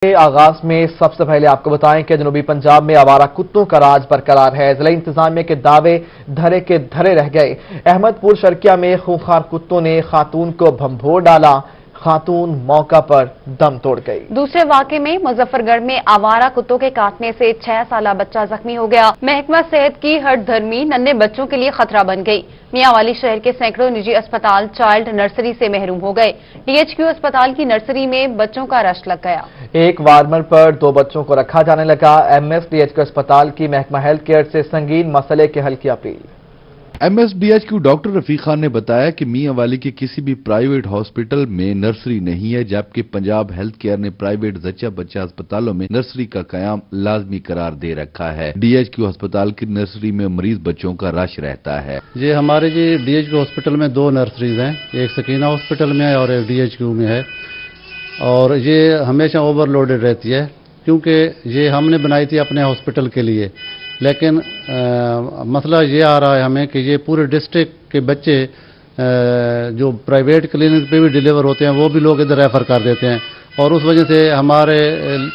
کے آغاز میں سب سے پہلے آپ کو بتائیں کہ جنوبی پنجاب میں آوارہ کتوں کا راج برقرار ہے۔ ضلع انتظامیہ کے دعوے دھرے کے دھرے رہ گئے۔ احمد پور شرکیہ میں خونخوار کتوں نے خاتون کو بھنبھوڑ ڈالا، خاتون موقع پر دم توڑ گئی۔ دوسرے واقعے میں مظفر گڑھ میں آوارہ کتوں کے کاٹنے سے 6 سالہ بچہ زخمی ہو گیا۔ محکمہ صحت کی ہٹ دھرمی ننھے بچوں کے لیے خطرہ بن گئی۔ میاں والی شہر کے سینکڑوں نجی اسپتال چائلڈ نرسری سے محروم ہو گئے۔ ڈی ایچ کیو اسپتال کی نرسری میں بچوں کا رش لگ گیا۔ ایک وارمر پر 2 بچوں کو رکھا جانے لگا۔ M S D H Q اسپتال کی محکمہ ہیلتھ کیئر سے سنگین مسئلے کے حل کی appeal. M S D H Q doctor Rafiq Khan نے بتایا کہ میاں والی کے کسی بھی پرائیویٹ ہاسپٹل میں نرسری نہیں ہے، جبکہ پنجاب ہیلتھ کیئر نے پرائیویٹ زچہ بچہ ہسپتالوں میں نرسری کا قیام لازمی قرار دے رکھا ہے۔ ڈی ایچ کیو ہسپتال کی نرسری میں مریض بچوں کا رش رہتا ہے۔ یہ ہمارے ڈی ایچ کیو ہاسپٹل میں 2 نرسریز ہیں، ایک سکینہ ہاسپٹل میں ہے اور ایک ڈی ایچ کیو میں ہے، اور یہ ہمیشہ اوور لوڈڈ رہتی ہے کیونکہ یہ ہم نے بنائی تھی اپنے ہاسپٹل کے لیے، لیکن مسئلہ یہ آ رہا ہے ہمیں کہ یہ پورے ڈسٹرکٹ کے بچے جو پرائیویٹ کلینک پہ بھی ڈیلیور ہوتے ہیں وہ بھی لوگ ادھر ریفر کر دیتے ہیں، اور اس وجہ سے ہمارے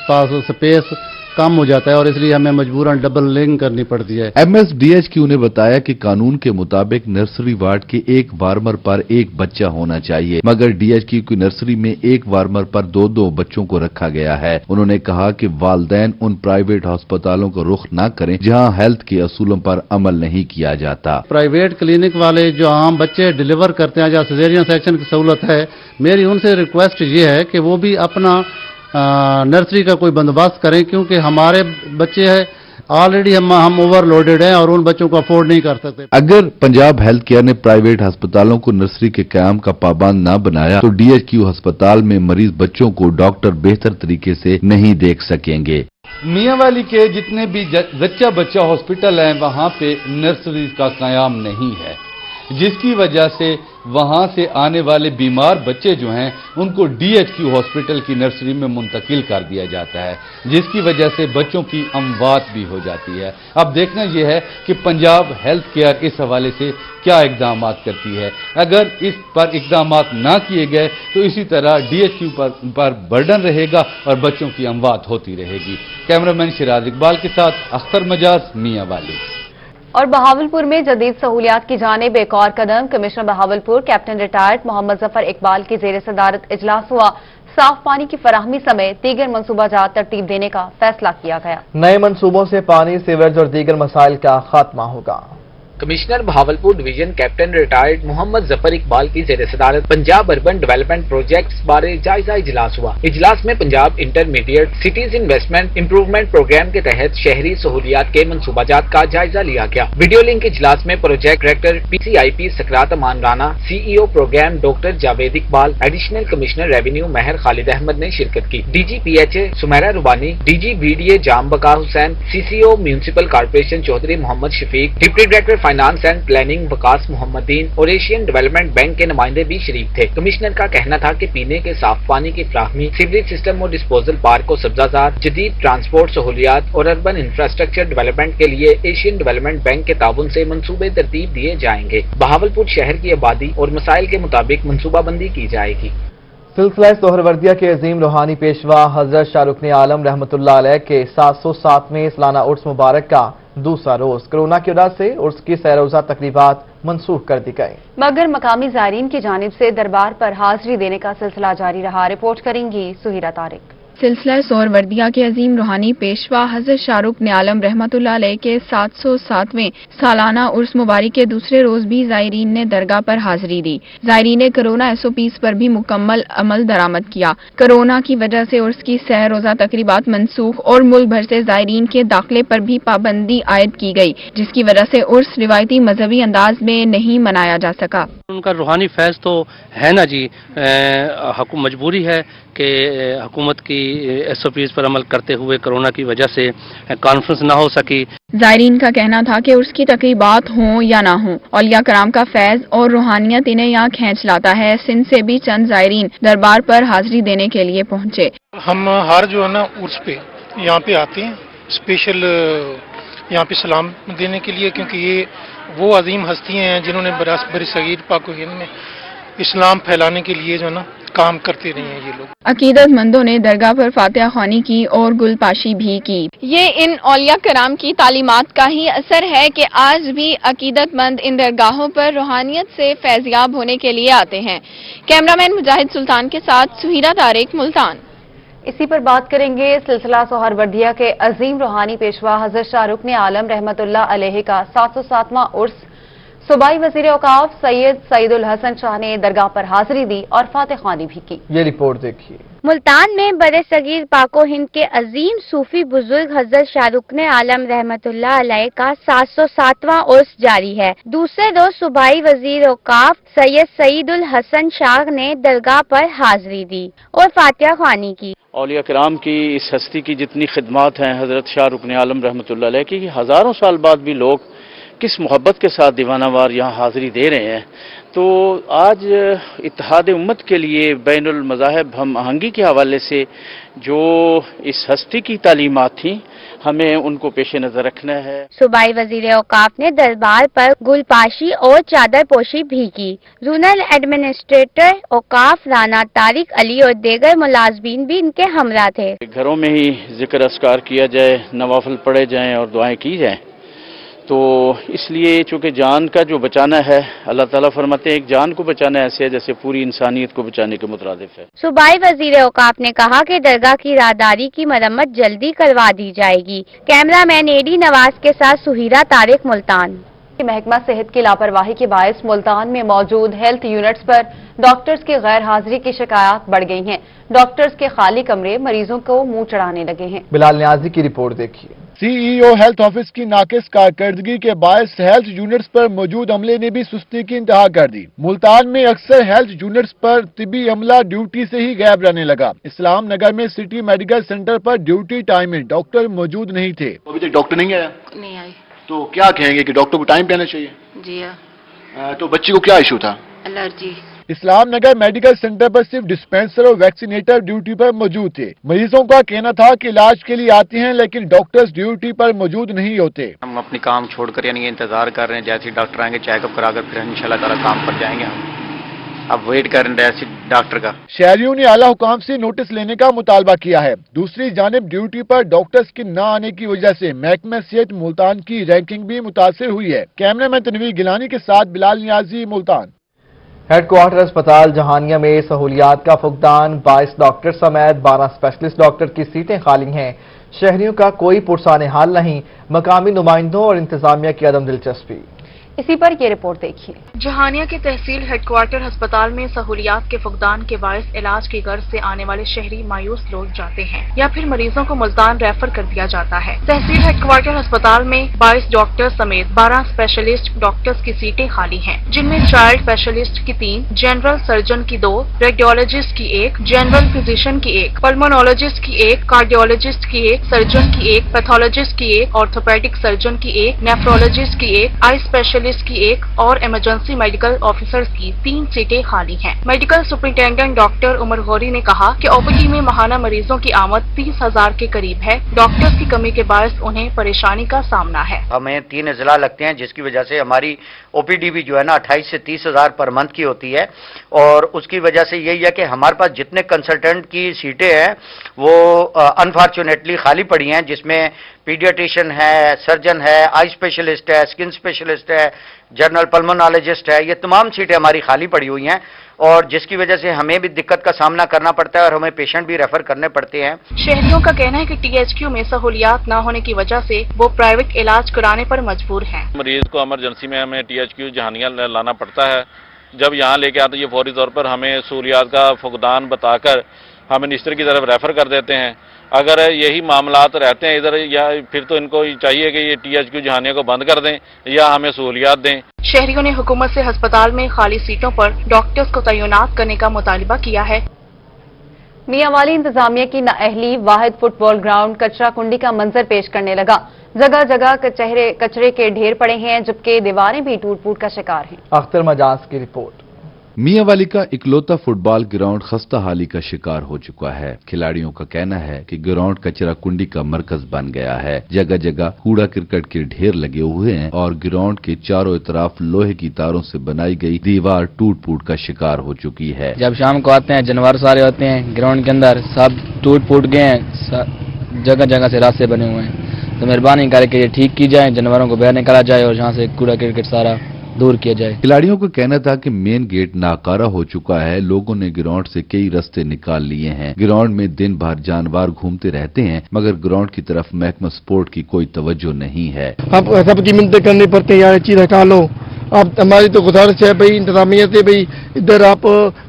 پاس سپیس کم ہو جاتا ہے اور اس لیے ہمیں مجبوراً ڈبل لنک کرنی پڑتی ہے۔ M S D H Q نے بتایا کہ قانون کے مطابق نرسری وارڈ کے ایک وارمر پر ایک بچہ ہونا چاہیے، مگر ڈی ایچ کیو کی نرسری میں ایک وارمر پر 2 بچوں کو رکھا گیا ہے۔ انہوں نے کہا کہ والدین ان پرائیویٹ ہسپتالوں کو رخ نہ کریں جہاں ہیلتھ کے اصولوں پر عمل نہیں کیا جاتا۔ پرائیویٹ کلینک والے جو عام بچے ڈیلیور کرتے ہیں جہاں سیزیرین سیکشن کی سہولت ہے، میری ان سے ریکویسٹ یہ ہے کہ وہ بھی اپنا نرسری کا کوئی بندوبست کریں، کیونکہ ہمارے بچے ہیں آلریڈی ہم اوور لوڈڈ ہیں اور ان بچوں کو افورڈ نہیں کر سکتے۔ اگر پنجاب ہیلتھ کیئر نے پرائیویٹ ہسپتالوں کو نرسری کے قیام کا پابند نہ بنایا تو ڈی ایچ کیو ہسپتال میں مریض بچوں کو ڈاکٹر بہتر طریقے سے نہیں دیکھ سکیں گے۔ میاں والی کے جتنے بھی زچہ بچہ ہاسپٹل ہیں وہاں پہ نرسری کا قیام نہیں ہے، جس کی وجہ سے وہاں سے آنے والے بیمار بچے جو ہیں ان کو ڈی ایچ کیو ہاسپٹل کی نرسری میں منتقل کر دیا جاتا ہے، جس کی وجہ سے بچوں کی اموات بھی ہو جاتی ہے۔ اب دیکھنا یہ ہے کہ پنجاب ہیلتھ کیئر اس حوالے سے کیا اقدامات کرتی ہے۔ اگر اس پر اقدامات نہ کیے گئے تو اسی طرح ڈی ایچ کیو پر برڈن رہے گا اور بچوں کی اموات ہوتی رہے گی۔ کیمرامین شراز اقبال کے ساتھ اختر مجاز، میاں والی۔ اور بہاولپور میں جدید سہولیات کی جانب ایک اور قدم۔ Commissioner Bahawalpur captain retired Muhammad Zafar Iqbal کی زیر صدارت اجلاس ہوا۔ صاف پانی کی فراہمی سمیت دیگر منصوبہ جات ترتیب دینے کا فیصلہ کیا گیا۔ نئے منصوبوں سے پانی، سیوریج اور دیگر مسائل کا خاتمہ ہوگا۔ Commissioner Bahawalpur division captain retired Muhammad Zafar Iqbal کی زیر صدارت پنجاب اربن ڈیولپمنٹ پروجیکٹس بارے جائزہ اجلاس ہوا۔ اجلاس میں Punjab intermediate cities investment improvement programme کے تحت شہری سہولیات کے منصوبہ جات کا جائزہ لیا گیا۔ ویڈیو لنک اجلاس میں پروجیکٹ ڈائریکٹر پی سی آئی P Sukrat Aman Rana, C E O programme doctor Javed Iqbal, additional commissioner revenue Mehr Khalid Ahmed نے شرکت کی۔ D G P H A Sameera Rabbani, D G B D A Jam Baqa Hussain, C C O municipal corporation Chaudhry Muhammad Shafiq, deputy director finance and planning Waqas Muhammadin اور Asian development bank کے نمائندے بھی شریک تھے۔ Commissioner کا کہنا تھا کہ پینے کے صاف پانی کی فراہمی، سیوریج سسٹم اور ڈسپوزل پارک کو سبزہ زار، جدید ٹرانسپورٹ سہولیات اور اربن انفراسٹرکچر ڈیولپمنٹ کے لیے ایشین ڈیولپمنٹ بینک کے تعاون سے منصوبے ترتیب دیے جائیں گے۔ بہاولپور شہر کی آبادی اور مسائل کے مطابق منصوبہ بندی کی جائے گی۔ سلسلہ سہروردیہ کے عظیم روحانی پیشوا حضرت شاہ رکن عالم رحمۃ اللہ علیہ کے 707ویں سالانہ عرس مبارک کا دوسرا روز کورونا کی وجہ سے عرس کی سہ روزہ تقریبات منسوخ کر دی گئی، مگر مقامی زائرین کی جانب سے دربار پر حاضری دینے کا سلسلہ جاری رہا۔ رپورٹ کریں گی سہیرہ طارق۔ سلسلہ سہروردیہ کے عظیم روحانی پیشوا حضرت شاہ رکن عالم رحمۃ اللہ علیہ کے 707ویں سالانہ عرس مبارک کے دوسرے روز بھی زائرین نے درگاہ پر حاضری دی۔ زائرین نے کرونا ایس او پیز پر بھی مکمل عمل درآمد کیا۔ کرونا کی وجہ سے عرس کی سہ روزہ تقریبات منسوخ اور ملک بھر سے زائرین کے داخلے پر بھی پابندی عائد کی گئی، جس کی وجہ سے عرس روایتی مذہبی انداز میں نہیں منایا جا سکا۔ ان کا روحانی فیض تو ہے نا جی، مجبوری ہے کہ حکومت کی ایس او پیز پر عمل کرتے ہوئے کرونا کی وجہ سے کانفرنس نہ ہو سکی۔ زائرین کا کہنا تھا کہ عرس کی تقریبات ہوں یا نہ ہوں، اولیاء کرام کا فیض اور روحانیت انہیں یہاں کھینچ لاتا ہے۔ سندھ سے بھی چند زائرین دربار پر حاضری دینے کے لیے پہنچے۔ ہم ہر جو ہے نا عرس پہ یہاں پہ آتے ہیں اسپیشل یہاں پہ سلام دینے کے لیے، کیونکہ یہ وہ عظیم ہستیاں ہیں جنہوں نے برصغیر پاک و ہند میں اسلام پھیلانے کے لیے جو ہے نا काम करते रहे हैं ये लोग। अकीदतमंदों ने दरगाह पर फातिहा ख्वानी की और गुलपाशी भी की। ये इन औलिया कराम की तालीमात का ही असर है कि आज भी अकीदतमंद इन दरगाहों पर रूहानियत से फैज़याब होने के लिए आते हैं। कैमरामैन मुजाहिद सुल्तान के साथ सुहीरा तारिक, मुल्तान। इसी पर बात करेंगे। सिलसिला सोहरवर्दिया के अजीम रूहानी पेशवा हज़रत शाहरुख आलम रहमतुल्लाह अलैहि का 707वां उर्स सूबाई वज़ीर औकाफ सैयद सईदुल हसन शाह ने दरगाह पर हाजिरी दी और फातिहा ख्वानी भी की। ये रिपोर्ट देखिए। मुल्तान में बड़े सगीर पाको हिंद के अजीम सूफी बुजुर्ग हजरत शाहरुख आलम रहमतुल्लाह अलैह का 707वां उर्स जारी है। दूसरे रोज सूबाई वजीर औकाफ सैयद सईदुल हसन शाह ने दरगाह पर हाजिरी दी और फातिहा ख्वानी की। औलिया किराम की इस हस्ती की जितनी खिदमात हैं हजरत शाहरुख आलम रहमतुल्लाह अलैह की, हजारों साल बाद भी लोग किस मोहब्बत के साथ दीवानावार यहाँ हाजिरी दे रहे हैं। तो आज इत्तेहाद उम्मत के लिए बैनुल मज़ाहिब हम आहंगी के हवाले से जो इस हस्ती की तालीमात थी, हमें उनको पेश नजर रखना है। सूबाई वजीर औकाफ ने दरबार पर गुलपाशी और चादर पोशी भी की। जोनल एडमिनिस्ट्रेटर औकाफ राना तारिक अली और देगर मुलाजमीन भी इनके हमरा थे। घरों में ही जिक्र अस्कार किया जाए, नवाफिल पढ़े जाएं और दुआएं की जाएं। तो इसलिए चूंकि जान का जो बचाना है, अल्लाह ताला फरमाते हैं एक जान को बचाना ऐसे है जैसे पूरी इंसानियत को बचाने के मुतरादिफ है। सूबाई वजीर औकाफ ने कहा कि दरगाह की राहदारी की मरम्मत जल्दी करवा दी जाएगी। कैमरामैन एडी नवाज के साथ सुहीरा तारिक, मुल्तान। महकमा सेहत की लापरवाही के बायस मुल्तान में मौजूद हेल्थ यूनिट्स पर डॉक्टर्स की गैर हाजिरी की शिकायत बढ़ गई हैं। डॉक्टर्स के खाली कमरे मरीजों को मुंह चढ़ाने लगे हैं। बिलाल न्याजी की रिपोर्ट देखिए। सीईओ हेल्थ ऑफिस की नाकिस कारकर्दगी के बायस हेल्थ यूनिट्स पर मौजूद अमले ने भी सुस्ती की इंतहा कर दी। मुल्तान में अक्सर हेल्थ यूनिट्स पर तिबी अमला ड्यूटी से ही गायब रहने लगा। इस्लाम नगर में सिटी मेडिकल सेंटर पर ड्यूटी टाइम में डॉक्टर मौजूद नहीं थे। अभी तक डॉक्टर नहीं आया? नहीं आई। तो क्या कहेंगे कि डॉक्टर को टाइम पे आना चाहिए? जी हाँ। तो बच्ची को क्या इशू था? एलर्जी। इस्लाम नगर मेडिकल सेंटर पर सिर्फ डिस्पेंसर और वैक्सीनेटर ड्यूटी पर मौजूद थे। मरीजों का कहना था कि इलाज के लिए आते हैं लेकिन डॉक्टर्स ड्यूटी पर मौजूद नहीं होते। हम अपनी काम छोड़कर यानी इंतजार कर रहे हैं, जैसे डॉक्टर आएंगे चेकअप कराकर फिर इंशाल्लाह ताला काम पर जाएंगे। हम अब वेट कर रहे हैं डॉक्टर का। शहरियों ने आला हुकाम से नोटिस लेने का मुतालबा किया है। दूसरी जानिब ड्यूटी पर डॉक्टर्स के न आने की वजह से महकमा सेहत मुल्तान की रैंकिंग भी मुतासिर हुई है। कैमरामैन तनवीर गिलानी के साथ बिलाल नियाजी, मुल्तान। हेडक्वार्टर अस्पताल जहानिया में सहूलियात का फुकदान, 22 डॉक्टर समेत 12 स्पेशलिस्ट डॉक्टर की सीटें खाली हैं। शहरियों का कोई पुरसाने हाल नहीं, मकामी नुमाइंदों और इंतजामिया की अदम दिलचस्पी। इसी पर ये रिपोर्ट देखिए। जहानिया के तहसील हेडक्वार्टर अस्पताल में सहूलियात के फुकदान के बायस इलाज की गर्ज से आने वाले शहरी मायूस लोग जाते हैं या फिर मरीजों को मुल्तान रेफर कर दिया जाता है। तहसील हेडक्वार्टर अस्पताल में 22 डॉक्टर समेत 12 स्पेशलिस्ट डॉक्टर्स की सीटें खाली हैं, जिनमें चाइल्ड स्पेशलिस्ट की 3, जनरल सर्जन की 2, रेडियोलॉजिस्ट की 1, जनरल फिजिशियन की 1, पल्मोनोलॉजिस्ट की 1, कार्डियोलॉजिस्ट की 1, सर्जन की 1, पैथोलॉजिस्ट की 1, ऑर्थोपेडिक सर्जन की 1, नेफ्रोलॉजिस्ट की 1, आई स्पेशलिस्ट की 1 और इमरजेंसी मेडिकल ऑफिसर्स की 3 सीटें खाली हैं। Medical superintendent doctor Umar Gauri ने कहा कि ओपीडी में माहाना मरीजों की आमद 30,000 के करीब है। डॉक्टर्स की कमी के बायस उन्हें परेशानी का सामना है। हमें 3 अजला लगते हैं, जिसकी वजह से हमारी ओपीडी भी जो है ना 28 से 30,000 पर मंथ की होती है। और उसकी वजह से यही है कि हमारे पास जितने कंसल्टेंट की सीटें हैं वो अनफॉर्चुनेटली खाली पड़ी हैं, जिसमें पीडियाट्रिशियन है, सर्जन है, आई स्पेशलिस्ट है, स्किन स्पेशलिस्ट है, जनरल पल्मोनोलॉजिस्ट है। ये तमाम सीटें हमारी खाली पड़ी हुई हैं और जिसकी वजह से हमें भी दिक्कत का सामना करना पड़ता है और हमें पेशेंट भी रेफर करने पड़ते हैं। शहरियों का कहना है कि टीएचक्यू में सहूलियात न होने की वजह से वो प्राइवेट इलाज कराने पर मजबूर हैं। मरीज को इमरजेंसी में हमें टीएचक्यू जहानिया लाना पड़ता है। जब यहाँ लेके आते हैं फौरी तौर पर हमें सहूलियात का फुकदान बताकर हम मिनिस्टर की तरफ रेफर कर देते हैं। अगर यही मामलात रहते हैं इधर, या फिर तो इनको चाहिए कि ये टीएचक्यू जहानिया को बंद कर दें या हमें सहूलियात दें। शहरियों ने हुकूमत से अस्पताल में खाली सीटों पर डॉक्टर्स को तैनात करने का मुतालबा किया है। मियांवाली इंतजामिया की नाअहली वाहिद फुटबॉल ग्राउंड कचरा कुंडी का मंजर पेश करने लगा। जगह जगह कचरे के ढेर पड़े हैं, जबकि दीवारें भी टूट फूट का शिकार हैं। अख्तर मजाज की रिपोर्ट। मियां वाली का इकलौता फुटबॉल ग्राउंड खस्ता हाली का शिकार हो चुका है। खिलाड़ियों का कहना है कि ग्राउंड कचरा कुंडी का मरकज बन गया है। जगह जगह कूड़ा क्रिकेट के ढेर लगे हुए हैं और ग्राउंड के चारों तरफ लोहे की तारों से बनाई गई दीवार टूट फूट का शिकार हो चुकी है। जब शाम को आते हैं जानवर सारे होते हैं ग्राउंड के अंदर, सब टूट फूट गए हैं, जगह जगह से रास्ते बने हुए हैं। तो मेहरबानी करके ये ठीक की जाए, जानवरों को बाहर निकाला जाए और यहाँ से कूड़ा क्रिकेट सारा दूर किया जाए। खिलाड़ियों का कहना था कि मेन गेट नाकारा हो चुका है। लोगों ने ग्राउंड से कई रास्ते निकाल लिए हैं। ग्राउंड में दिन भर जानवर घूमते रहते हैं मगर ग्राउंड की तरफ महकमा स्पोर्ट की कोई तवज्जो नहीं है। अब सबकी मिन्नतें करनी पड़ती है, यार चीज हटा लो। अब हमारी तो गुजारिश है भाई इंतजामिया से, भाई इधर आप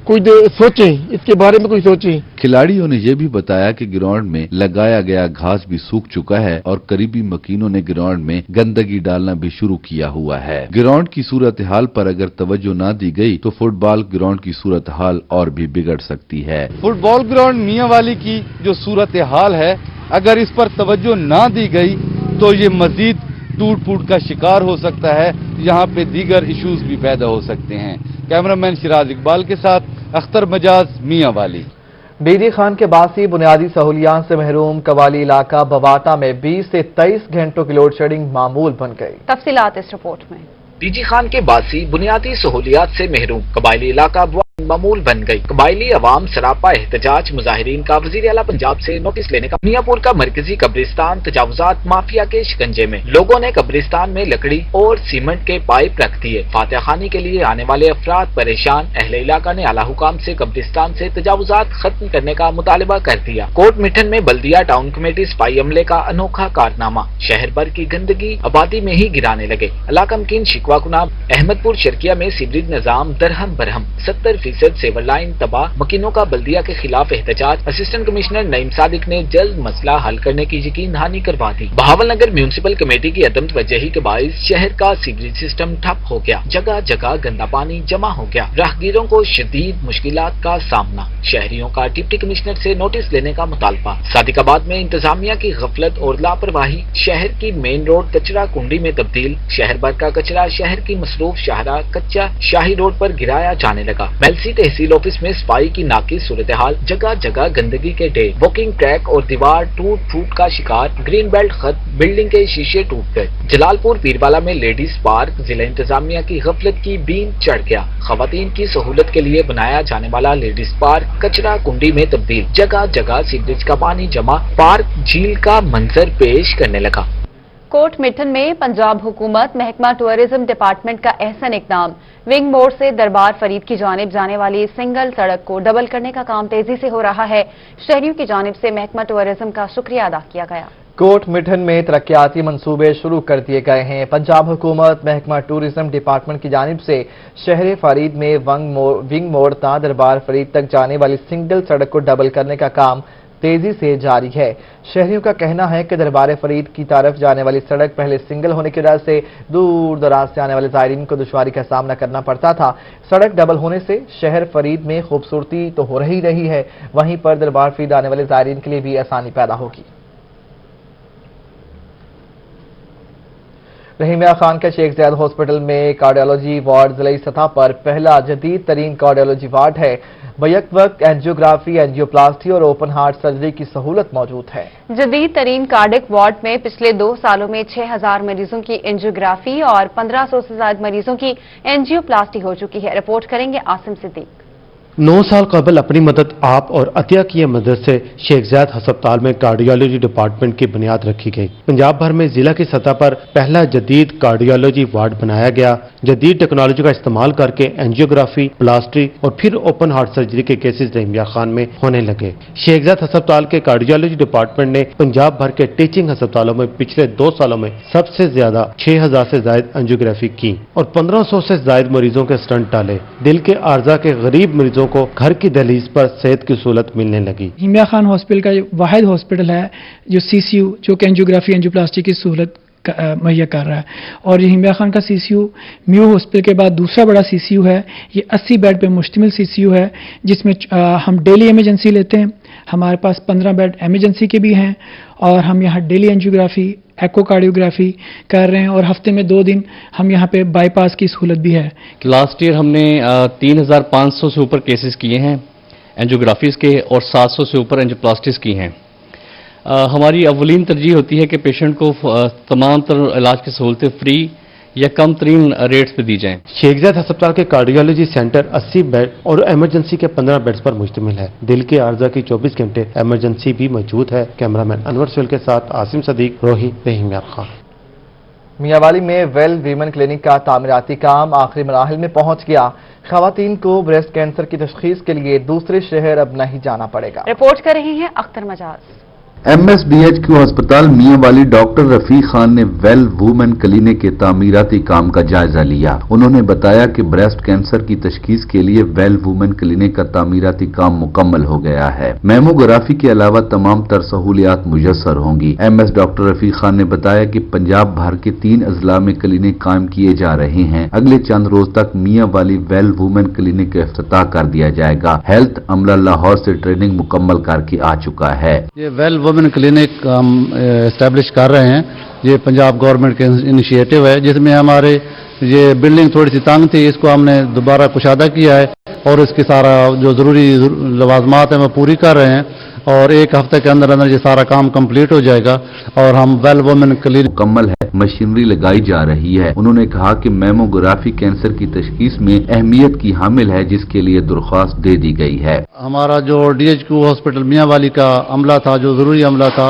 कुछ सोचें, इसके बारे में कुछ सोचें। खिलाड़ियों ने यह भी बताया कि ग्राउंड में लगाया गया घास भी सूख चुका है और करीबी मकीनों ने ग्राउंड में गंदगी डालना भी शुरू किया हुआ है। ग्राउंड की सूरत हाल पर अगर तवज्जो न दी गई तो फुटबॉल ग्राउंड की सूरत हाल और भी बिगड़ सकती है। फुटबॉल ग्राउंड मियां वाली की जो सूरत हाल है, अगर इस पर तवज्जो न दी गई तो ये मजीद टूट फूट का शिकार हो सकता है। यहाँ पे दीगर इश्यूज भी पैदा हो सकते हैं। कैमरामैन शिराज इकबाल के साथ अख्तर मजाज, मियां वाली। बीडी खान के बासी बुनियादी सहूलियात से महरूम कबाली इलाका बवाटा में 20 से 23 घंटों की लोड शेडिंग मामूल बन गई। तफसीलात इस रिपोर्ट में। डीजी खान के बासी बुनियादी सहूलियात से महरूम कबायली इलाका मामूल बन गई। कबायली अवाम सरापा एहतजाज मुजाहिरीन का वजीर आला पंजाब से नोटिस लेने का। मियापुर का मरकजी कब्रिस्तान तजावुजात माफिया के शिकंजे में। लोगों ने कब्रिस्तान में लकड़ी और सीमेंट के पाइप रख दिए। फातह खानी के लिए आने वाले अफराद परेशान। अहले इलाका ने आला हुकाम से कब्रिस्तान से तजावुजात खत्म करने का मुतालबा कर दिया। कोट मिठन में बल्दिया टाउन कमेटी स्पाई अमले का अनोखा कारनामा। शहर भर की गंदगी आबादी में ही गिराने लगे। इलाका मकीन शिकवा कुनाब अहमदपुर शर्किया में सीवरेज निजाम दरहम बरहम। 70% सेवर लाइन तबाह। मकीनों का बल्दिया के खिलाफ एहतजाज। असिस्टेंट कमिश्नर नईम सादिक ने जल्द मसला हल करने की यकीन दहानी करवा दी। बहावलनगर म्यूनिसिपल कमेटी की अदम तवज्जोही के बाइस शहर का सीवरेज सिस्टम ठप हो गया। जगह जगह गंदा पानी जमा हो गया। राहगीरों को शदीद मुश्किलात का सामना। शहरियों का डिप्टी कमिश्नर से नोटिस लेने का मुतालबा। सादिकाबाद में इंतजामिया की गफलत और लापरवाही। शहर की मेन रोड कचरा कुंडी में तब्दील। शहर भर का कचरा शहर की मसरूफ शाहरा कच्चा शाही रोड पर गिराया जाने लगा। मेलसी तहसील ऑफिस में सफाई की नाकिस सूरत हाल। जगह जगह गंदगी के ढेर। वॉकिंग ट्रैक और दीवार टूट फूट का शिकार। ग्रीन बेल्ट खत्म। बिल्डिंग के शीशे टूट गए। जलालपुर पीरवाला में लेडीज पार्क जिला इंतजामिया की गफलत की बीन चढ़ गया। खवातीन की सहूलत के लिए बनाया जाने वाला लेडीज पार्क कचरा कुंडी में तब्दील। जगह जगह सीवरेज का पानी जमा। पार्क झील का मंजर पेश करने लगा। कोट मिठन में पंजाब हुकूमत महकमा टूरिज्म डिपार्टमेंट का अहसन इकदाम। विंग मोड़ से दरबार फरीद की जानिब जाने वाली सिंगल सड़क को डबल करने का काम तेजी से हो रहा है। शहरियों की जानिब से महकमा टूरिज्म का शुक्रिया अदा किया गया। कोट मिठन में तरक्याती मंसूबे शुरू कर दिए गए हैं। पंजाब हुकूमत महकमा टूरिज्म डिपार्टमेंट की जानिब से शहर फरीद में विंग मोड़ ता दरबार फरीद तक जाने वाली सिंगल सड़क को डबल करने का काम तेजी से जारी है। शहरियों का कहना है कि दरबार फरीद की तरफ जाने वाली सड़क पहले सिंगल होने की वजह से दूर दराज से आने वाले ज़ायरीन को दुश्वारी का सामना करना पड़ता था। सड़क डबल होने से शहर फरीद में खूबसूरती तो हो रही है, वहीं पर दरबार फरीद आने वाले ज़ायरीन के लिए भी आसानी पैदा होगी। रहीमिया खान के शेख ज़ैद हॉस्पिटल में कार्डियोलॉजी वार्ड जिले सतह पर पहला जदीद तरीन कार्डियोलॉजी वार्ड है। बैक वक्त एंजियोग्राफी, एंजियोप्लास्टी और ओपन हार्ट सर्जरी की सहूलत मौजूद है। जदीद तरीन कार्डिक वार्ड में पिछले 2 सालों में 6000 मरीजों की एंजियोग्राफी और 1500 से ज्यादा मरीजों की एंजियोप्लास्टी हो चुकी है। रिपोर्ट करेंगे आसिम सिद्दीक। 9 साल कबल अपनी मदद आप और अतिया की मदद से शेख ज़ैद अस्पताल में कार्डियोलॉजी डिपार्टमेंट की बुनियाद रखी गई। पंजाब भर में जिला की सतह पर पहला जदीद कार्डियोलॉजी वार्ड बनाया गया। जदीद टेक्नोलॉजी का इस्तेमाल करके एंजियोग्राफी, प्लास्टी और फिर ओपन हार्ट सर्जरी के केसेस रहीमिया खान में होने लगे। शेख ज़ैद अस्पताल के कार्डियोलॉजी डिपार्टमेंट ने पंजाब भर के टीचिंग अस्पतालों में पिछले 2 सालों में सबसे ज्यादा 6000 से ज्यादा एंजियोग्राफी की और 1500 से ज्यादा मरीजों के स्टंट डाले। दिल के आर्जा के गरीब मरीजों को घर की दहलीज पर सेहत की सहूलत मिलने लगी। रहीमिया खान हॉस्पिटल का वाहिद हॉस्पिटल है जो सीसीयू जो कि एंजियोग्राफी एंजियोप्लास्टी की सहूलत मुहैया कर रहा है। और रहीमिया खान का सीसीयू म्यू हॉस्पिटल के बाद दूसरा बड़ा सीसीयू है। ये 80 बेड पे मुश्तमिल सीसीयू है जिसमें हम डेली इमरजेंसी लेते हैं, हमारे पास 15 बेड इमरजेंसी के भी हैं और हम यहाँ डेली एंजियोग्राफी, एकोकार्डियोग्राफी कर रहे हैं और हफ्ते में 2 दिन हम यहाँ पे बाईपास की सहूलत भी है। लास्ट ईयर हमने 3500 से ऊपर केसेस किए हैं एंजियोग्राफीज के और 700 से ऊपर एंजियोप्लास्टीज की हैं। हमारी अवलीन तरजीह होती है कि पेशेंट को तमाम तर इलाज की सहूलतें फ्री या कम तरीन रेट्स पे दी जाएं। शेखजाद अस्पताल के कार्डियोलॉजी सेंटर 80 बेड और इमरजेंसी के 15 बेड्स पर मुश्तमिल है। दिल के आर्जा की 24 घंटे इमरजेंसी भी मौजूद है। कैमरामैन अनवर सुहेल के साथ आसिम सदीक, रोही, रहीम यार खान। मियांवाली में वेल वीमन क्लिनिक का तामीराती काम आखिरी मराहिल में पहुंच गया। खवातीन को ब्रेस्ट कैंसर की तशखीस के लिए दूसरे शहर अब नहीं जाना पड़ेगा। रिपोर्ट कर रहे हैं अख्तर मजाज। MSBHQ अस्पताल मियांवाली डॉक्टर रफीक खान ने वेल वुमेन क्लिनिक के तामीराती काम का जायजा लिया। उन्होंने बताया कि ब्रेस्ट कैंसर की तशखीस के लिए वेल वुमेन क्लिनिक का तामीराती काम मुकम्मल हो गया है। मैमोग्राफी के अलावा तमाम तर सहूलियात मुयस्सर होंगी। MS डॉक्टर रफीक खान ने बताया कि पंजाब भर के 3 अजला में क्लिनिक कायम किए जा रहे हैं। अगले चंद रोज तक मियांवाली वेल वुमेन क्लिनिक का इफ्तिताह कर दिया जाएगा। हेल्थ अमला लाहौर से ट्रेनिंग मुकम्मल करके आ चुका है। ये वेल वुमेन क्लिनिक हम एस्टेब्लिश कर रहे हैं। ये पंजाब गवर्नमेंट के इनिशिएटिव है, जिसमें हमारे ये बिल्डिंग थोड़ी सी तंग थी, इसको हमने दोबारा कुशादा किया है और इसकी सारा जो ज़रूरी लवाजमात है वो पूरी कर रहे हैं और 1 हफ्ते के अंदर अंदर ये सारा काम कंप्लीट हो जाएगा और हम वेल वुमेन क्लिनिक मुकम्मल है। मशीनरी लगाई जा रही है। उन्होंने कहा कि मैमोग्राफी कैंसर की तशखीस में अहमियत की हामिल है, जिसके लिए दरख्वास्त दे दी गई है। हमारा जो DHQ हॉस्पिटल मियांवाली का अमला था, जो ज़रूरी अमला था,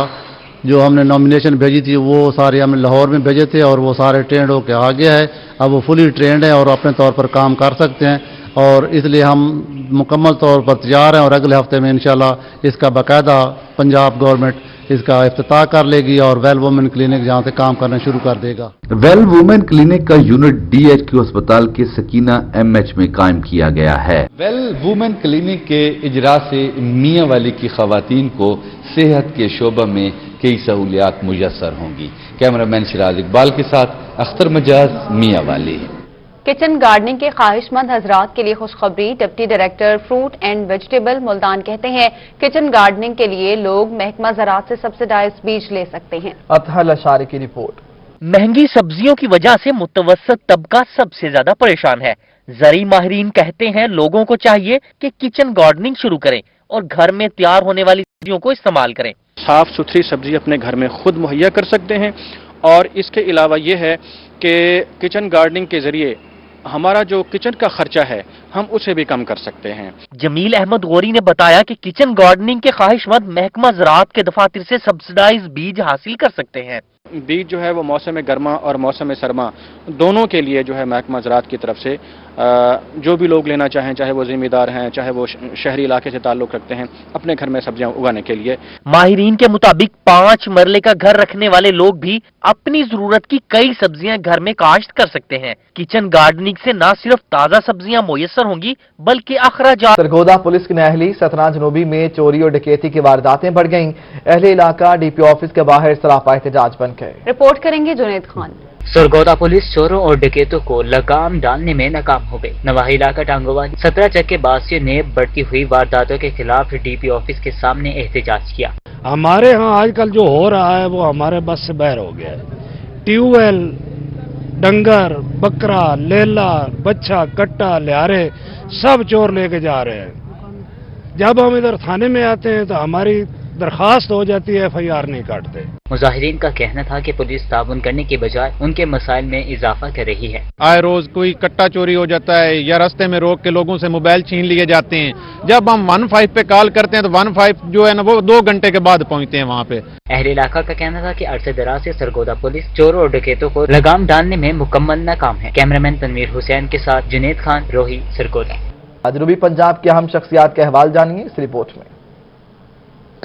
जो हमने नॉमिनेशन भेजी थी, वो सारे हमने लाहौर में भेजे थे और वो सारे ट्रेंड होकर आ गया है। अब वो फुली ट्रेंड है और अपने तौर पर काम कर सकते हैं और इसलिए हम मुकम्मल तौर पर तैयार हैं और अगले हफ्ते में इंशाल्लाह इसका बाकायदा पंजाब गवर्नमेंट इसका इफ्तिताह कर लेगी और वेल वुमेन क्लिनिक जहाँ से काम करना शुरू कर देगा। वेल वुमेन क्लिनिक का यूनिट DHQ अस्पताल के सकीना MH में कायम किया गया है। वेल वुमेन क्लिनिक के इजरा से मियांवाली की खवातीन को सेहत के शोबा में कई सहूलियात मुयस्सर होंगी। कैमरामैन सिराज इकबाल के साथ अख्तर मजाज, मियांवाली। किचन गार्डनिंग के ख्वाहिशमंद हजरात के लिए खुशखबरी। Deputy director fruit and vegetable Multan कहते हैं किचन गार्डनिंग के लिए लोग महकमा ज़राअत से सब्सिडाइज्ड बीज ले सकते हैं। अतहल अशारी की रिपोर्ट। महंगी सब्जियों की वजह से मुतवस्सित तबका सबसे ज्यादा परेशान है। ज़री माहिरीन कहते हैं लोगों को चाहिए कि किचन गार्डनिंग शुरू करें और घर में तैयार होने वाली सब्जियों को इस्तेमाल करें। साफ सुथरी सब्जी अपने घर में खुद मुहैया कर सकते हैं और इसके अलावा ये है कि किचन गार्डनिंग के जरिए हमारा जो किचन का खर्चा है हम उसे भी कम कर सकते हैं। जमील अहमद गौरी ने बताया कि किचन गार्डनिंग के ख्वाहिशमंद महकमा ज़राअत के दफातर से सब्सिडाइज्ड बीज हासिल कर सकते हैं। बीज जो है वो मौसम गर्मा और मौसम सरमा दोनों के लिए जो है महकमा ज़राअत की तरफ से जो भी लोग लेना चाहें, चाहे वो जिम्मेदार हैं, चाहे वो शहरी इलाके से ताल्लुक़ रखते हैं, अपने घर में सब्जियां उगाने के लिए। माहिरीन के मुताबिक 5 मरले का घर रखने वाले लोग भी अपनी जरूरत की कई सब्जियां घर में काश्त कर सकते हैं। किचन गार्डनिंग से न सिर्फ ताज़ा सब्जियां मुयस्सर होंगी बल्कि अखराजात। सरगोदा पुलिस की नाअहली सतना जनूबी में चोरी और डकैती की वारदातें बढ़ गईं। अहले इलाका DPO ऑफिस के बाहर सरापा एहतजाज बन गए। रिपोर्ट करेंगे जुनैद खान। सरगोदा पुलिस चोरों और डकैतों को लगाम डालने में नाकाम हो गई। नवाही इलाका टांगोवाली 17 चक के बासियों ने बढ़ती हुई वारदातों के खिलाफ DPO ऑफिस के सामने एहतजाज किया। हमारे यहाँ आजकल जो हो रहा है वो हमारे बस से बाहर हो गया है। ट्यूबवेल, डंगर, बकरा, लेला, बच्चा, कट्टा, लिहारे सब चोर लेके जा रहे हैं। जब हम इधर थाने में आते हैं तो हमारी दरखास्त हो जाती है, FIR नहीं काटते। मुजाहिरीन का कहना था कि पुलिस ताउन करने के बजाय उनके मसाइल में इजाफा कर रही है। आए रोज कोई कट्टा चोरी हो जाता है या रास्ते में रोक के लोगों से मोबाइल छीन लिए जाते हैं। जब हम 15 पे कॉल करते हैं तो 15 जो है ना वो 2 घंटे के बाद पहुंचते हैं वहाँ पे। अहले इलाका का कहना था कि अरसे दराज से सरगोदा पुलिस चोरों और डकैतों को लगाम डालने में मुकम्मल नाकाम है। कैमरामैन तनवीर हुसैन के साथ जुनैद खान, रोही, सरगोदा। जनूबी पंजाब की अहम शख्सियात के अहवाल जानिए इस रिपोर्ट में।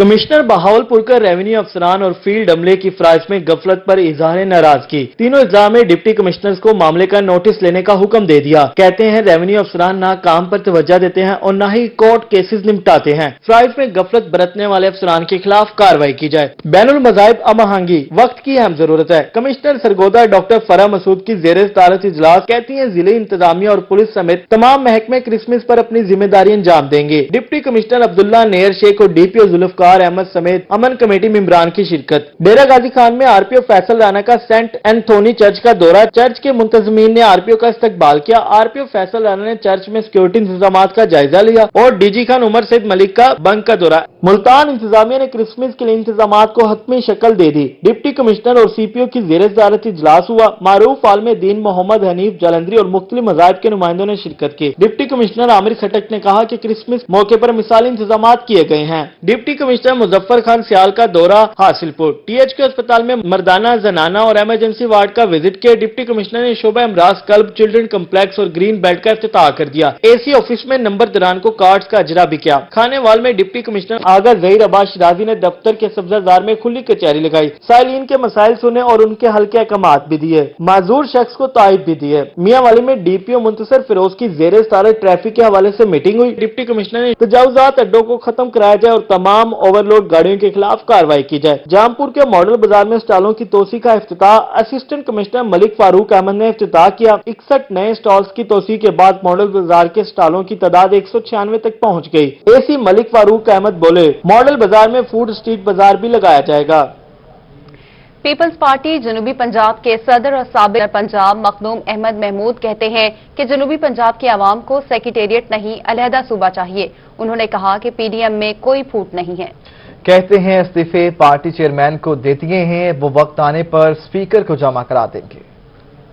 कमिश्नर बहावलपुर का रेवेन्यू अफसरान और फील्ड अमले की फराइज में गफलत पर इजहार नाराजगी। तीनों अजला में डिप्टी कमिश्नर्स को मामले का नोटिस लेने का हुक्म दे दिया। कहते हैं रेवेन्यू अफसरान ना काम पर तवज्जो देते हैं और न ही कोर्ट केसेस निपटाते हैं। फराइज में गफलत बरतने वाले अफसरान के खिलाफ कार्रवाई की जाए। बैनुल मज़ाहिब अमहंगी वक्त की अहम जरूरत है। कमिश्नर सरगोदा डॉक्टर फराह मसूद की जेर सदारत इजलास कहती है जिले इंतजामिया और पुलिस समेत तमाम महकमे क्रिसमस पर अपनी जिम्मेदारी अंजाम देंगे। डिप्टी कमिश्नर अब्दुल्ला नेयर शेख और डीपीओ जुल्फकार अहमद समेत अमन कमेटी मेंबरान की शिरकत। डेरा गाजी खान में आरपीओ फैसल राना का सेंट एंथोनी चर्च का दौरा। चर्च के मुंतजमीन ने आरपीओ का इस्तकबाल किया। आरपीओ फैसल राना ने चर्च में सिक्योरिटी इंतजाम का जायजा लिया और डीजी खान उमर सैद मलिक का बंक का दौरा। मुल्तान इंतजामिया ने क्रिसमस के लिए इंतजाम को हतमी शक्ल दे दी। डिप्टी कमिश्नर और सीपीओ की जेर सदारत इजलास हुआ। मारूफ आलम दीन मोहम्मद हनीफ जलंधरी और मुख्तलिफ मज़ाहिब के नुमाइंदों ने शिरकत की। डिप्टी कमिश्नर आमिर खटक ने कहा कि क्रिसमस मौके पर मिसाली इंतजाम किए गए हैं। डिप्टी कमिश्नर मुजफ्फर खान सियाल का दौरा हासिलपुर। टीएचक्यू अस्पताल में मर्दाना, जनाना और इमरजेंसी वार्ड का विजिट किया। डिप्टी कमिश्नर ने शोबा अमराज कल्ब चिल्ड्रन कम्प्लेक्स और ग्रीन बेल्ट का इफ्तिताह कर दिया। एसी ऑफिस में नंबर दरान को कार्ड्स का अजरा भी किया। खानेवाल में डिप्टी कमिश्नर आगा जहीर अब्बास शिराजी ने दफ्तर के सब्जाजार में खुली कचहरी लगाई। साइलिन के मसाइल सुने और उनके हल के अहकामात भी दिए। माजूर शख्स को ताइद भी दिए। मियांवाली में डीपीओ मुंतसर फिरोज की जेर सदारत ट्रैफिक के हवाले से मीटिंग हुई। डिप्टी कमिश्नर ने तजावुजात अड्डों को खत्म कराया जाए और तमाम ओवरलोड गाड़ियों के खिलाफ कार्रवाई की जाए। जामपुर के मॉडल बाजार में स्टॉलों की तोसी का इफ्तिताह असिस्टेंट कमिश्नर मलिक फारूक अहमद ने इफ्तिताह किया। 61 नए स्टॉल्स की तोसी के बाद मॉडल बाजार के स्टॉलों की तादाद 196 तक पहुंच गई। एसी मलिक फारूक अहमद बोले, मॉडल बाजार में फूड स्ट्रीट बाजार भी लगाया जाएगा। पीपल्स पार्टी जनूबी पंजाब के सदर और साबिक पंजाब मखदूम अहमद महमूद कहते हैं कि जनूबी पंजाब की आवाम को सेक्रेटेरिएट नहीं अलहदा सूबा चाहिए। उन्होंने कहा कि पीडीएम में कोई फूट नहीं है। कहते हैं इस्तीफे पार्टी चेयरमैन को दे दिए हैं, वो वक्त आने पर स्पीकर को जमा करा देंगे।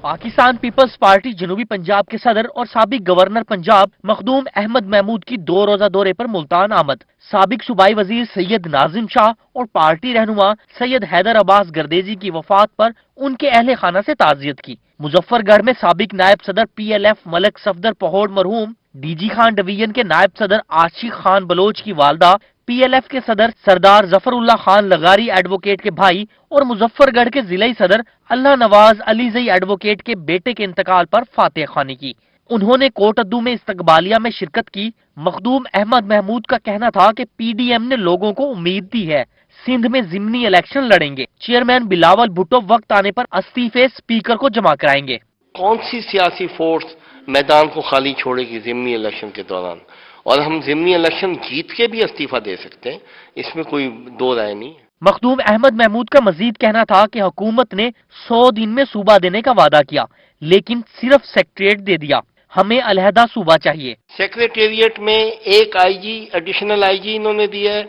पाकिस्तान पीपल्स पार्टी जनूबी पंजाब के सदर और साबिक गवर्नर पंजाब मखदूम अहमद महमूद की 2 रोजा दौरे पर मुल्तान आमद। साबिक सूबाई वजीर सैयद नाजिम शाह और पार्टी रहनुमा सैयद हैदर अब्बास गर्देजी की वफात पर उनके अहले खाना से ताजियत की। मुजफ्फरगढ़ में साबिक नायब सदर PLF मलक सफदर पहोड़ मरहूम, डीजी खान डिवीजन के नायब सदर आशिक खान बलोच की वालदा, PLF के सदर सरदार जफरुल्लाह खान लगारी एडवोकेट के भाई और मुजफ्फरगढ़ के जिला सदर अल्लाह नवाज अलीजई एडवोकेट के बेटे के इंतकाल पर फातिहा खानी की। उन्होंने कोटअद्दू में इस्तकबालिया में शिरकत की। मखदूम अहमद महमूद का कहना था कि PDM ने लोगों को उम्मीद दी है, सिंध में जिमनी इलेक्शन लड़ेंगे। चेयरमैन बिलावल भुट्टो वक्त आने पर इस्तीफे स्पीकर को जमा कराएंगे। कौन सी सियासी फोर्स मैदान को खाली छोड़ेगी जिमनी इलेक्शन के दौरान, और हम जिमनी इलेक्शन जीत के भी इस्तीफा दे सकते हैं, इसमें कोई दो राय नहीं है। मखदूम अहमद महमूद का मजीद कहना था कि हुकूमत ने 100 दिन में सूबा देने का वादा किया, लेकिन सिर्फ सेक्रेटेरिएट दे दिया। हमें अलहदा सूबा चाहिए। सेक्रेटेरिएट में एक IG एडिशनल IG इन्होंने दिया है,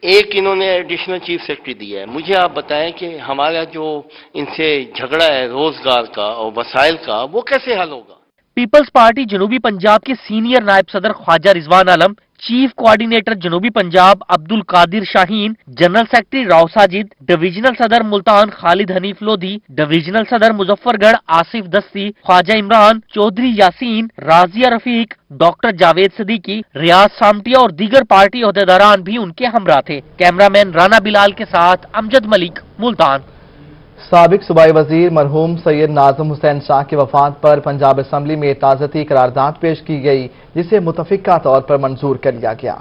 एक इन्होंने एडिशनल चीफ सेक्रेटरी दिया है। मुझे आप बताएं कि हमारा जो इनसे झगड़ा है रोजगार का और वसाइल का, वो कैसे हल होगा। पीपल्स पार्टी जनूबी पंजाब के सीनियर नायब सदर ख्वाजा रिजवान आलम, चीफ कोऑर्डिनेटर जनूबी Punjab Abdul Qadir Shaheen, general secretary Rao Sajid, divisional सदर मुल्तान खालिद हनीफ लोधी, डिविजनल सदर मुजफ्फरगढ़ आसिफ दस्ती, ख्वाजा इमरान, चौधरी यासीन, राजिया रफीक, डॉक्टर जावेद सदीकी, रियाज सामटिया और दीगर पार्टी ओहदेदारान भी उनके हमरा थे। कैमरामैन राना बिलाल के साथ अमजद मलिक, मुल्तान। साबिक सूबाई वजीर मरहूम सैयद नाज़िम हुसैन शाह की वफात पर पंजाब असम्बली में ताज़ती करारदाद पेश की गई, जिसे मुतफिका तौर पर मंजूर कर लिया गया।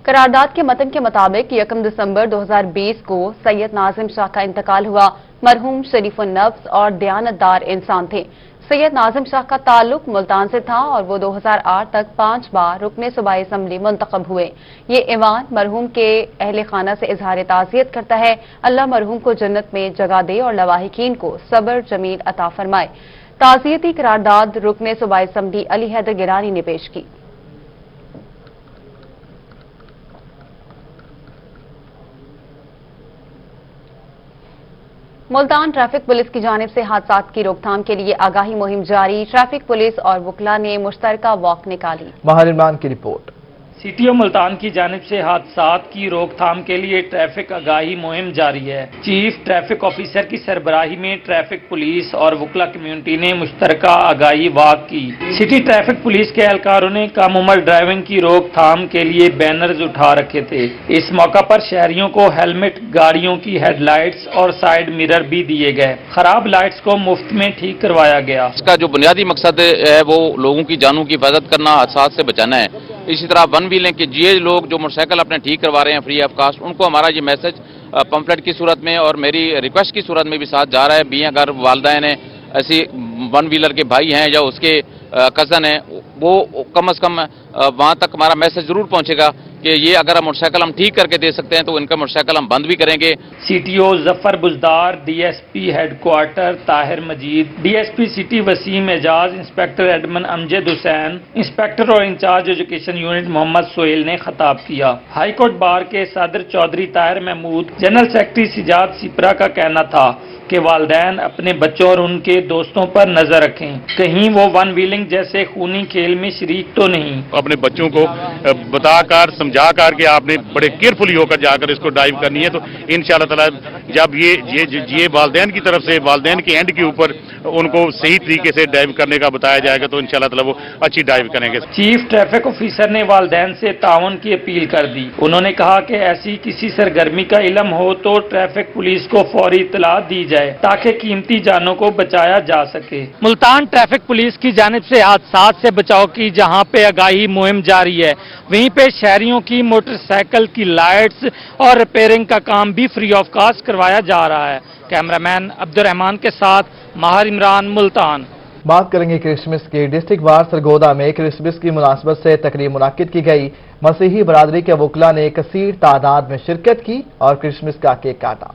करारदाद के मतन के मुताबिक 1 दिसंबर 2020 को सैयद नाज़िम शाह का इंतकाल हुआ। मरहूम शरीफुन नफ्स और दयानतदार इंसान थे। सैयद नाज़िम शाह का ताल्लुक मुल्तान से था और वो 2008 तक 5 बार रुकने सूबाई असम्बली मुंतखब हुए। ये ईवान मरहूम के अहले खाना से इजहार ताज़ियत करता है। अल्लाह मरहूम को जन्नत में जगह दे और लवाहिकीन को सब्र जमील अता फरमाए। ताज़ियती करारदाद रुकने सूबाई असम्बली अली हैदर गिलानी ने पेश की। मुल्तान ट्रैफिक पुलिस की जानिब से हादसात की रोकथाम के लिए आगाही मुहिम जारी। ट्रैफिक पुलिस और वकला ने मुश्तरका वॉक निकाली। महार इमरान की रिपोर्ट। सीटीओ मुल्तान की जानिब से हादसात की रोकथाम के लिए ट्रैफिक आगाही मुहिम जारी है। चीफ ट्रैफिक ऑफिसर की सरबराही में ट्रैफिक पुलिस और वकला कम्युनिटी ने मुश्तरका आगाही वाक की। सिटी ट्रैफिक पुलिस के एहलकारों ने कम उम्र ड्राइविंग की रोकथाम के लिए बैनर्स उठा रखे थे। इस मौका पर शहरियों को हेलमेट, गाड़ियों की हेडलाइट्स और साइड मिरर भी दिए गए। खराब लाइट्स को मुफ्त में ठीक करवाया गया। इसका जो बुनियादी मकसद है वो लोगों की जानों की हिफाजत करना, हादसात से बचाना है। इसी तरह वन व्हीलिंग के ये लोग जो मोटरसाइकिल अपने ठीक करवा रहे हैं फ्री ऑफ कास्ट, उनको हमारा ये मैसेज पंफलेट की सूरत में और मेरी रिक्वेस्ट की सूरत में भी साथ जा रहा है भी अगर वालदैन है, ऐसी वन व्हीलर के भाई हैं या उसके कज़न हैं, वो कम से कम वहाँ तक हमारा मैसेज जरूर पहुँचेगा कि ये अगर मोटरसाइकिल हम ठीक करके दे सकते हैं तो इनका मोटरसाइकिल हम बंद भी करेंगे। CTO Zafar Buzdar, DSP headquarter Tahir Majeed, DSP city Waseem Ejaz, inspector admin Amjad Hussain, inspector और incharge education unit Mohammad Sohail ने खिताब किया। हाईकोर्ट बार के सदर चौधरी ताहिर महमूद, जनरल सेक्रेटरी सिजाद सिपरा का कहना था कि वालिदैन अपने बच्चों और उनके दोस्तों पर नजर रखें, कहीं वो वन व्हीलिंग जैसे खूनी खेल में शरीक तो नहीं। अपने बच्चों को बताकर समझाकर कि आपने बड़े केयरफुली होकर जाकर इसको ड्राइव करनी है, तो इंशाअल्लाह ताला जब ये वालिदैन की तरफ से वालिदैन के एंड के ऊपर उनको सही तरीके से ड्राइव करने का बताया जाएगा तो इंशाअल्लाह ताला वो अच्छी ड्राइव करेंगे। चीफ ट्रैफिक ऑफिसर ने वालिदैन से ताउन की अपील कर दी। उन्होंने कहा कि ऐसी किसी सरगर्मी का इल्म हो तो ट्रैफिक पुलिस को फौरी इत्तला दी जाए ताकि कीमती जानों को बचाया जा सके। मुल्तान ट्रैफिक पुलिस की जानिब से हादसात से बचाव की जहां पे आगाही मुहिम जारी है, वहीं पे शहरियों की मोटरसाइकिल की लाइट्स और रिपेयरिंग का काम भी फ्री ऑफ कॉस्ट करवाया जा रहा है। कैमरामैन अब्दुर्रहमान के साथ माहिर इमरान, मुल्तान। बात करेंगे क्रिसमस की। डिस्ट्रिक्ट बार सरगोदा में क्रिसमस की मुनासबत से तकरीब मुनाकिद की गई। मसीही बरादरी के वकला ने कसीर तादाद में शिरकत की और क्रिसमस का केक काटा।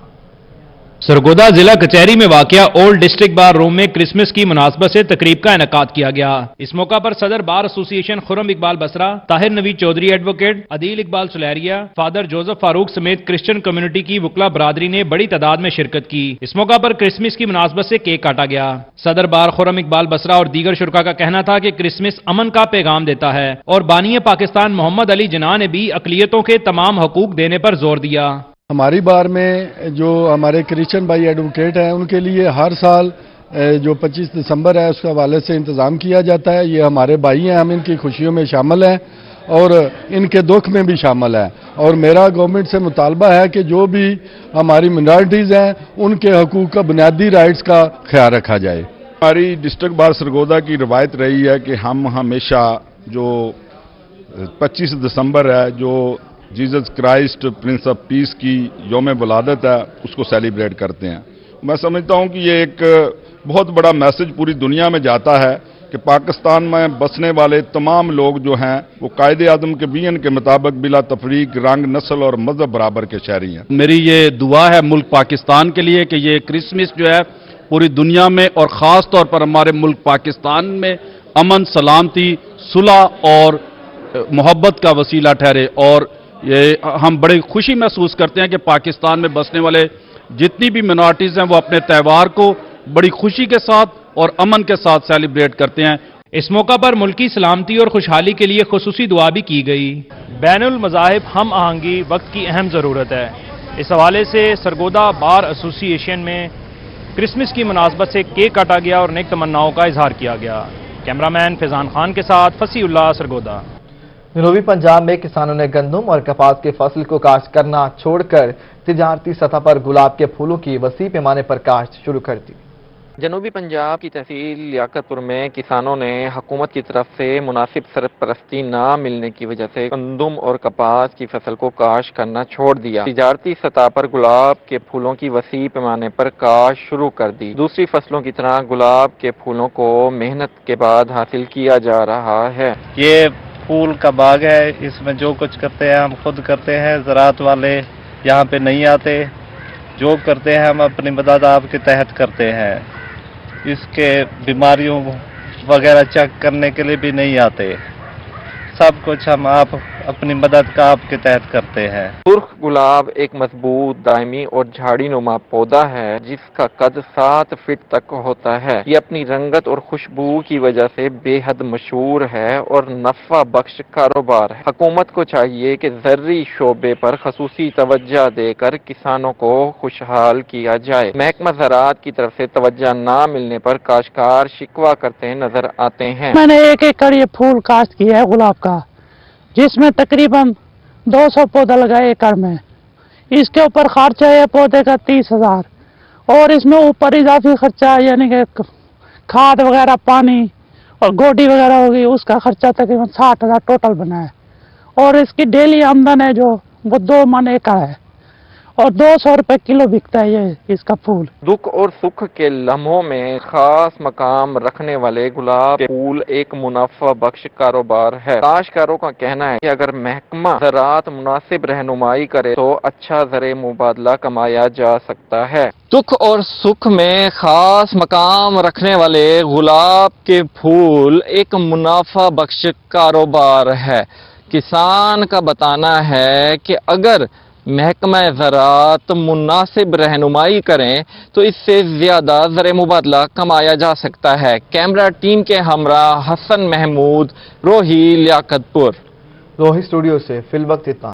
सरगोदा जिला कचहरी में वाक़या ओल्ड डिस्ट्रिक्ट बार रूम में क्रिसमस की मुनासबत से तकरीब का इनेकाद किया गया। इस मौका पर सदर bar association Khurram Iqbal Basra, Tahir Naveed Chaudhry advocate, Adeel Iqbal Sulehria, father Joseph Farooq समेत क्रिश्चियन कम्युनिटी की वकला बरादरी ने बड़ी तादाद में शिरकत की। इस मौका पर क्रिसमस की मुनासबत से केक काटा गया। सदर बार खुर्रम इकबाल बसरा और दीगर शुरका का कहना था कि क्रिसमस अमन का पैगाम देता है और बानी पाकिस्तान मोहम्मद अली जिन्ना ने भी अकलियतों के तमाम हकूक देने पर जोर दिया। हमारी बार में जो हमारे क्रिश्चियन भाई एडवोकेट हैं उनके लिए हर साल जो 25 दिसंबर है उसके हवाले से इंतज़ाम किया जाता है। ये हमारे भाई हैं, हम इनकी खुशियों में शामिल हैं और इनके दुख में भी शामिल हैं। और मेरा गवर्नमेंट से मुतालबा है कि जो भी हमारी मिनॉरिटीज़ हैं उनके हकूक़ का बुनियादी राइट्स का ख्याल रखा जाए। हमारी डिस्ट्रिक्ट बार सरगोदा की रवायत रही है कि हम हमेशा जो 25 दिसंबर है जो Jesus Christ Prince of peace की यौम वलादत है उसको सेलिब्रेट करते हैं। मैं समझता हूं कि ये एक बहुत बड़ा मैसेज पूरी दुनिया में जाता है कि पाकिस्तान में बसने वाले तमाम लोग जो हैं वो कायदे आज़म के बीएन के मुताबिक बिला तफरीक रंग, नस्ल और मजहब बराबर के शहरी हैं। मेरी ये दुआ है मुल्क पाकिस्तान के लिए कि ये क्रिसमस जो है पूरी दुनिया में और ख़ास तौर पर हमारे मुल्क पाकिस्तान में अमन, सलामती, सुलह और मोहब्बत का वसीला ठहरे। और ये हम बड़ी खुशी महसूस करते हैं कि पाकिस्तान में बसने वाले जितनी भी मिनॉरिटीज़ हैं वो अपने त्यौहार को बड़ी खुशी के साथ और अमन के साथ सेलिब्रेट करते हैं। इस मौका पर मुल्की सलामती और खुशहाली के लिए खुसूसी दुआ भी की गई। बैनुल मज़ाहिब हम आहंगी वक्त की अहम ज़रूरत है। इस हवाले से सरगोदा बार एसोसिएशन में क्रिसमस की मुनासबत से केक काटा गया और नेक तमन्नाओं का इजहार किया गया। कैमरामैन फैजान खान के साथ फसीउल्लाह, सरगोदा। जनूबी पंजाब में किसानों ने गंदम और कपास की फसल को काश्त करना छोड़कर तिजारती सतह पर गुलाब के फूलों की वसी पैमाने पर काश्त शुरू कर दी। जनूबी पंजाब की तहसील लियाकतपुर में किसानों ने हुकूमत की तरफ से मुनासिब सरपरस्ती न मिलने की वजह से गंदम और कपास की फसल को काश्त करना छोड़ दिया। तिजारती सतह पर गुलाब के फूलों की वसी पैमाने पर काश्त शुरू कर दी। दूसरी फसलों की तरह गुलाब के फूलों को मेहनत के बाद हासिल किया जा रहा है। ये फूल का बाग है, इसमें जो कुछ करते हैं हम खुद करते हैं। ज़राअत वाले यहाँ पे नहीं आते, जो करते हैं हम अपनी मदद आपके तहत करते हैं। इसके बीमारियों वगैरह चेक करने के लिए भी नहीं आते। सब कुछ हम आप अपनी मदद का आपके तहत करते हैं। सुर्ख गुलाब एक मजबूत, दायमी और झाड़ी नुमा पौधा है जिसका कद 7 फीट तक होता है। ये अपनी रंगत और खुशबू की वजह से बेहद मशहूर है और नफा बख्श कारोबार है। हुकूमत को चाहिए कि ज़र्री शोबे पर खसूसी तवज्जो देकर किसानों को खुशहाल किया जाए। महकमा ज़राअत की तरफ से तवज्जो न मिलने पर काश्तकार शिकवा करते नजर आते हैं। मैंने 1 एकड़ ये फूल काश्त किया है गुलाब का, जिसमें तकरीबन 200 पौधा लगाए एकड़ में। इसके ऊपर खर्चा है पौधे का 30,000 और इसमें ऊपर इजाफी खर्चा यानी कि खाद वगैरह, पानी और गोडी वगैरह होगी, उसका खर्चा तकरीबन 60,000 टोटल बना है। और इसकी डेली आमदन है जो वो 2 मन एकड़ है और 200 रुपए किलो बिकता है ये इसका फूल। दुख और सुख के लम्हों में खास मकाम रखने वाले गुलाब के फूल एक मुनाफा बख्श कारोबार है। काश्तकारों का कहना है कि अगर महकमा ज़राअत मुनासिब रहनुमाई करे तो अच्छा ज़रे मुबादला कमाया जा सकता है। दुख और सुख में खास मकाम रखने वाले गुलाब के फूल एक मुनाफा बख्श कारोबार है। किसान का बताना है कि अगर महकमा ज़राअत मुनासिब रहनुमाई करें तो इससे ज़्यादा ज़र मुबादला कमाया जा सकता है। कैमरा टीम के हमरा हसन महमूद, रोही, लियाकतपुर। रोही स्टूडियो से फिल वक्त इतना।